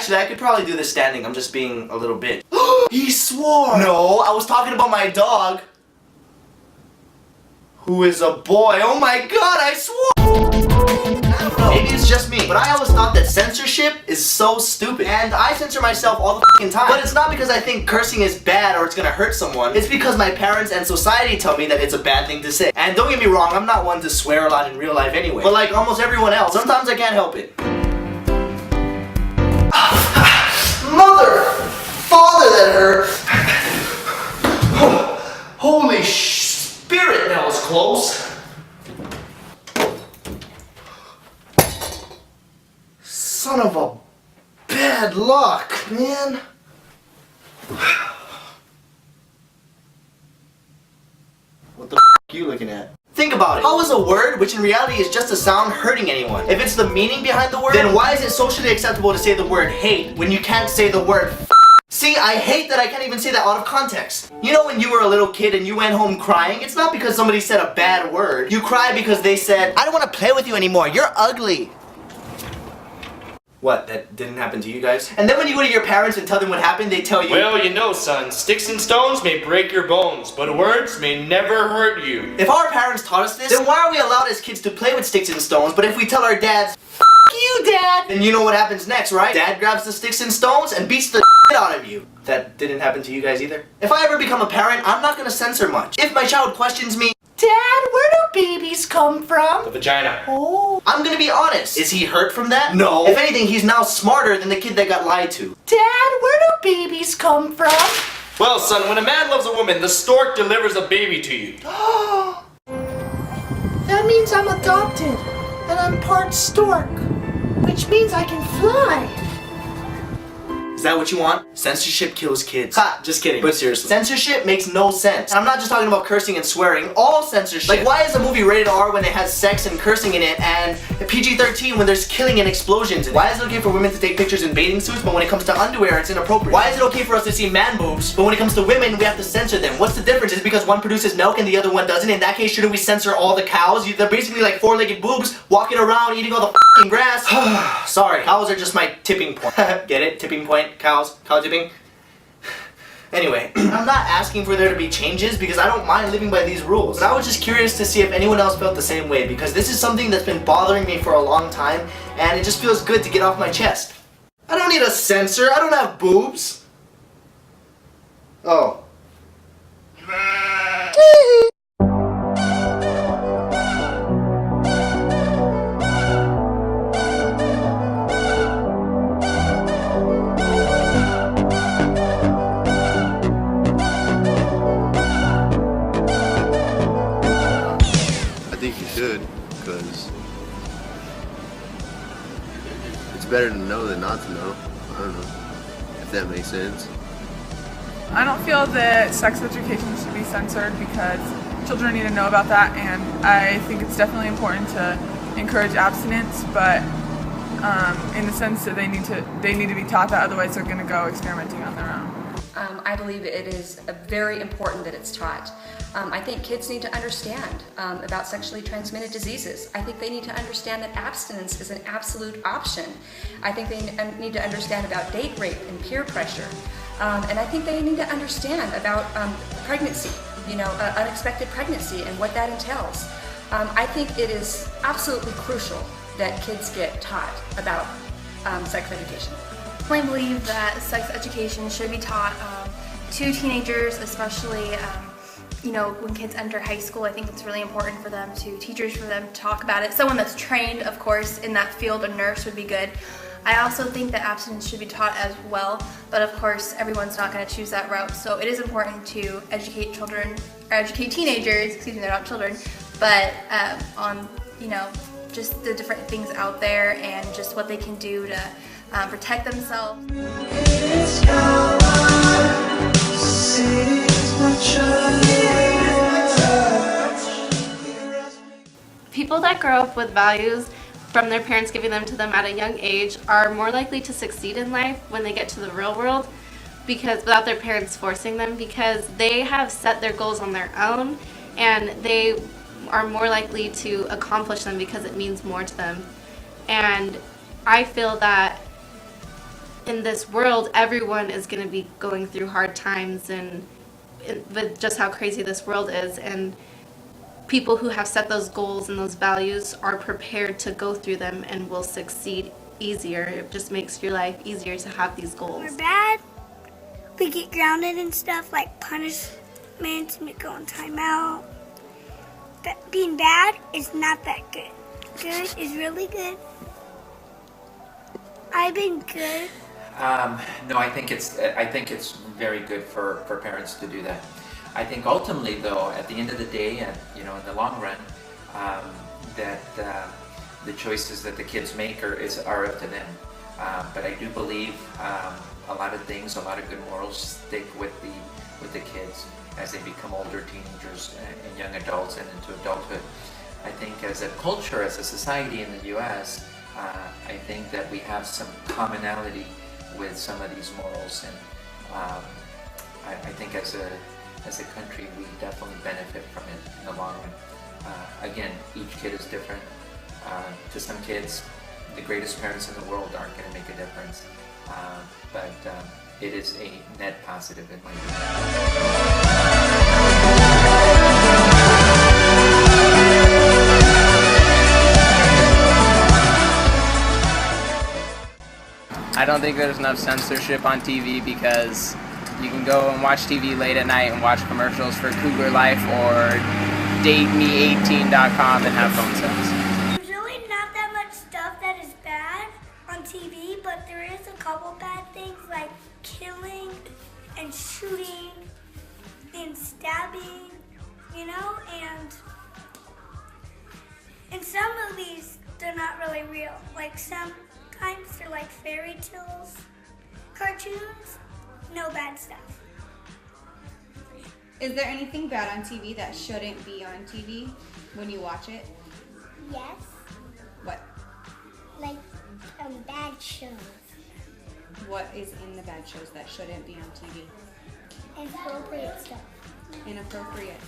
Actually, I could probably do this standing. I'm just being a little bitch. He swore! No, I was talking about my dog. Who is a boy. Oh my god, I swore! I don't know. Maybe it's just me, but I always thought that censorship is so stupid. And I censor myself all the fucking time. But it's not because I think cursing is bad or it's gonna hurt someone. It's because my parents and society tell me that it's a bad thing to say. And don't get me wrong, I'm not one to swear a lot in real life anyway. But like almost everyone else, sometimes I can't help it. Mother! Father, that hurt! Holy spirit, that was close. Son of a bad luck, man. What the f are you looking at? Think about it. How is a word, which in reality is just a sound, hurting anyone? If it's the meaning behind the word, then why is it socially acceptable to say the word hate when you can't say the word f? See, I hate that I can't even say that out of context. You know when you were a little kid and you went home crying? It's not because somebody said a bad word. You cry because they said, I don't want to play with you anymore, you're ugly. What, that didn't happen to you guys? And then when you go to your parents and tell them what happened, they tell you, well, you know, son, sticks and stones may break your bones, but words may never hurt you. If our parents taught us this, then why are we allowed as kids to play with sticks and stones, but if we tell our dads, F you, Dad, then you know what happens next, right? Dad grabs the sticks and stones and beats the shit out of you. That didn't happen to you guys either? If I ever become a parent, I'm not gonna censor much. If my child questions me, Dad, where do babies come from? The vagina. Oh. I'm gonna be honest. Is he hurt from that? No. If anything, he's now smarter than the kid that got lied to. Dad, where do babies come from? Well, son, when a man loves a woman, the stork delivers a baby to you. That means I'm adopted, and I'm part stork, which means I can fly. Is that what you want? Censorship kills kids. Ha, just kidding. But seriously. Censorship makes no sense. And I'm not just talking about cursing and swearing, all censorship. Like why is a movie rated R when it has sex and cursing in it and PG-13 when there's killing and explosions in it? Why is it okay for women to take pictures in bathing suits but when it comes to underwear it's inappropriate? Why is it okay for us to see man boobs but when it comes to women we have to censor them? What's the difference? Is it because one produces milk and the other one doesn't? In that case, shouldn't we censor all the cows? They're basically like four-legged boobs walking around eating all the f***ing grass. Sorry, cows are just my tipping point. Get it? Tipping point? Cows? Cow tipping? Anyway, I'm not asking for there to be changes because I don't mind living by these rules. But I was just curious to see if anyone else felt the same way because this is something that's been bothering me for a long time and it just feels good to get off my chest. I don't need a censor. I don't have boobs. Oh. I think you should, because it's better to know than not to know. I don't know if that makes sense. I don't feel that sex education should be censored because children need to know about that, and I think it's definitely important to encourage abstinence, but in the sense that they need to be taught that, otherwise they're going to go experimenting on their own. I believe it is very important that it's taught. I think kids need to understand about sexually transmitted diseases. I think they need to understand that abstinence is an absolute option. I think they need to understand about date rape and peer pressure. And I think they need to understand about pregnancy, unexpected pregnancy and what that entails. I think it is absolutely crucial that kids get taught about sex education. I believe that sex education should be taught to teenagers, especially when kids enter high school. I think it's really important for them teachers for them to talk about it. Someone that's trained, of course, in that field, a nurse would be good. I also think that abstinence should be taught as well, but of course everyone's not going to choose that route. So it is important to educate teenagers, they're not children, but on just the different things out there and just what they can do to protect themselves. People that grow up with values from their parents giving them to them at a young age are more likely to succeed in life when they get to the real world without their parents forcing them, because they have set their goals on their own and they are more likely to accomplish them because it means more to them. And I feel that in this world, everyone is going to be going through hard times and with just how crazy this world is. And people who have set those goals and those values are prepared to go through them and will succeed easier. It just makes your life easier to have these goals. We're bad. We get grounded and stuff like punishments, we go on timeout. But being bad is not that good. Good is really good. I've been good. No, I think it's very good for parents to do that. I think ultimately, though, at the end of the day, and in the long run, that the choices that the kids make are up to them. But I do believe a lot of things, a lot of good morals stick with the kids as they become older teenagers and young adults and into adulthood. I think as a culture, as a society in the U.S., I think that we have some commonality with some of these morals, and I think as a country we definitely benefit from it in the long run. Again, each kid is different. To some kids, the greatest parents in the world aren't going to make a difference, but it is a net positive in my view. I don't think there's enough censorship on TV because you can go and watch TV late at night and watch commercials for Cougar Life or DateMe18.com and have phone sex. There's really not that much stuff that is bad on TV, but there is a couple bad things like killing and shooting and stabbing, and in some movies they're not really real. Like sometimes they're like fairy tales, cartoons, no bad stuff. Is there anything bad on TV that shouldn't be on TV when you watch it? Yes. What? Like bad shows. What is in the bad shows that shouldn't be on TV? Inappropriate stuff. Inappropriate.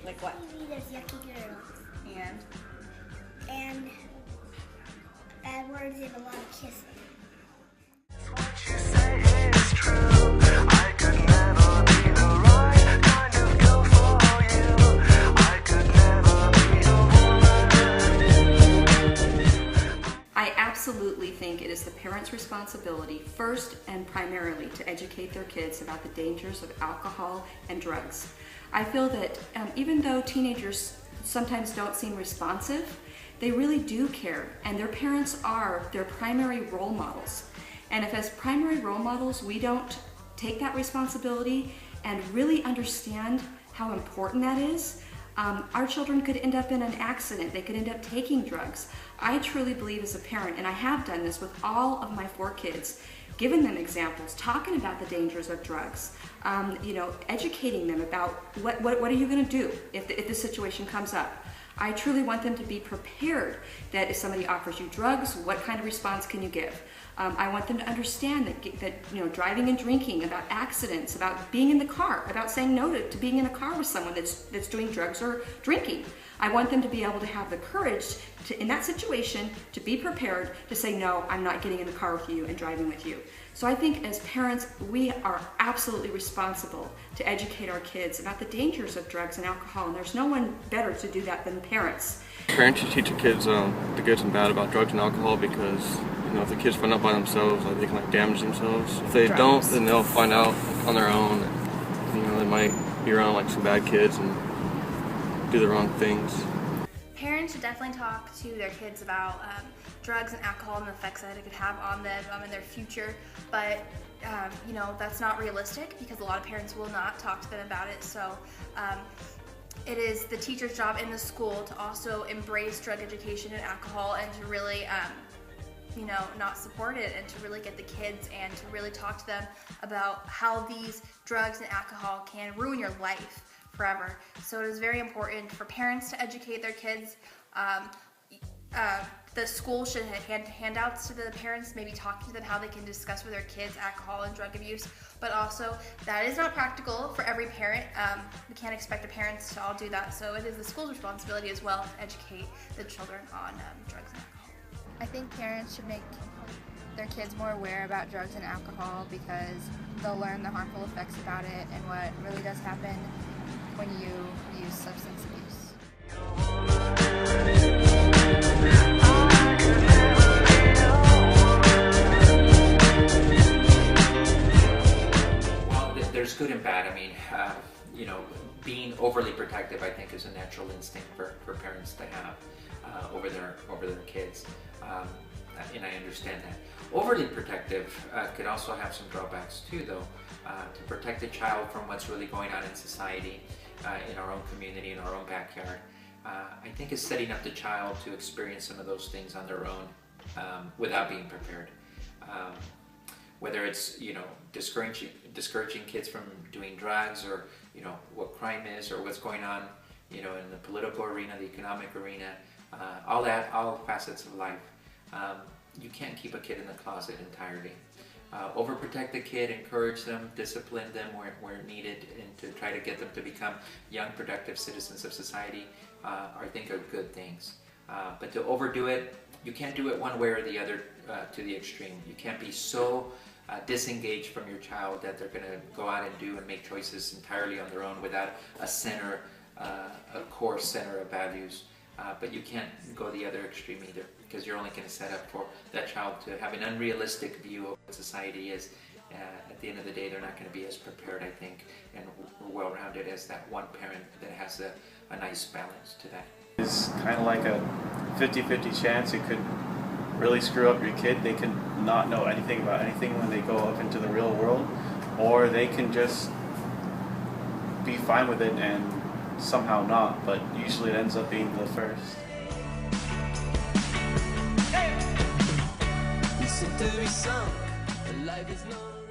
Like what? There's yucky girls. And bad words and a lot of kissing. What you say is true. I could never be the right kind of girl for you. I could never be a woman. I absolutely think it is the parents' responsibility, first and primarily, to educate their kids about the dangers of alcohol and drugs. I feel that even though teenagers sometimes don't seem responsive, they really do care, and their parents are their primary role models. And if as primary role models we don't take that responsibility and really understand how important that is, our children could end up in an accident. They could end up taking drugs. I truly believe as a parent, and I have done this with all of my 4 kids, giving them examples, talking about the dangers of drugs, educating them about what are you going to do if the situation comes up. I truly want them to be prepared that if somebody offers you drugs, what kind of response can you give? I want them to understand that driving and drinking, about accidents, about being in the car, about saying no to being in a car with someone that's doing drugs or drinking. I want them to be able to have the courage to, in that situation, to be prepared to say, no, I'm not getting in the car with you and driving with you. So I think as parents, we are absolutely responsible to educate our kids about the dangers of drugs and alcohol, and there's no one better to do that than parents. Parents should teach their kids the good and bad about drugs and alcohol because, if the kids find out by themselves, they can damage themselves. If they don't, then they'll find out on their own. And, they might be around some bad kids and do the wrong things. Parents should definitely talk to their kids about drugs and alcohol and the effects that it could have on them in their future, but that's not realistic because a lot of parents will not talk to them about it. So it is the teacher's job in the school to also embrace drug education and alcohol and to really not support it, and to really get the kids and to really talk to them about how these drugs and alcohol can ruin your life forever. So it is very important for parents to educate their kids. The school should have handouts to the parents, maybe talking to them how they can discuss with their kids alcohol and drug abuse, but also that is not practical for every parent. We can't expect the parents to all do that, so it is the school's responsibility as well to educate the children on drugs and alcohol. I think parents should make their kids more aware about drugs and alcohol because they'll learn the harmful effects about it and what really does happen when you use substance abuse. Well, there's good and bad. I mean, you know, being overly protective, I think, is a natural instinct for parents to have over their kids, and I understand that. Overly protective could also have some drawbacks too, though. To protect a child from what's really going on in society, in our own community, in our own backyard, I think is setting up the child to experience some of those things on their own without being prepared. Whether it's, you know, discouraging kids from doing drugs, or, you know, what crime is, or what's going on, you know, in the political arena, the economic arena, all facets of life. You can't keep a kid in the closet entirely. Overprotect the kid, encourage them, discipline them where needed, and to try to get them to become young, productive citizens of society, I think are good things. But to overdo it, you can't do it one way or the other to the extreme. You can't be so disengaged from your child that they're going to go out and do and make choices entirely on their own without a center, a core center of values. But you can't go the other extreme either, because you're only going to set up for that child to have an unrealistic view of what society is. At the end of the day, they're not going to be as prepared, I think, and well-rounded as that one parent that has a nice balance to that. It's kind of like a 50-50 chance. It could really screw up your kid. They could not know anything about anything when they go up into the real world, or they can just be fine with it and somehow not, but usually it ends up being the first. Il s'est 800, life is long.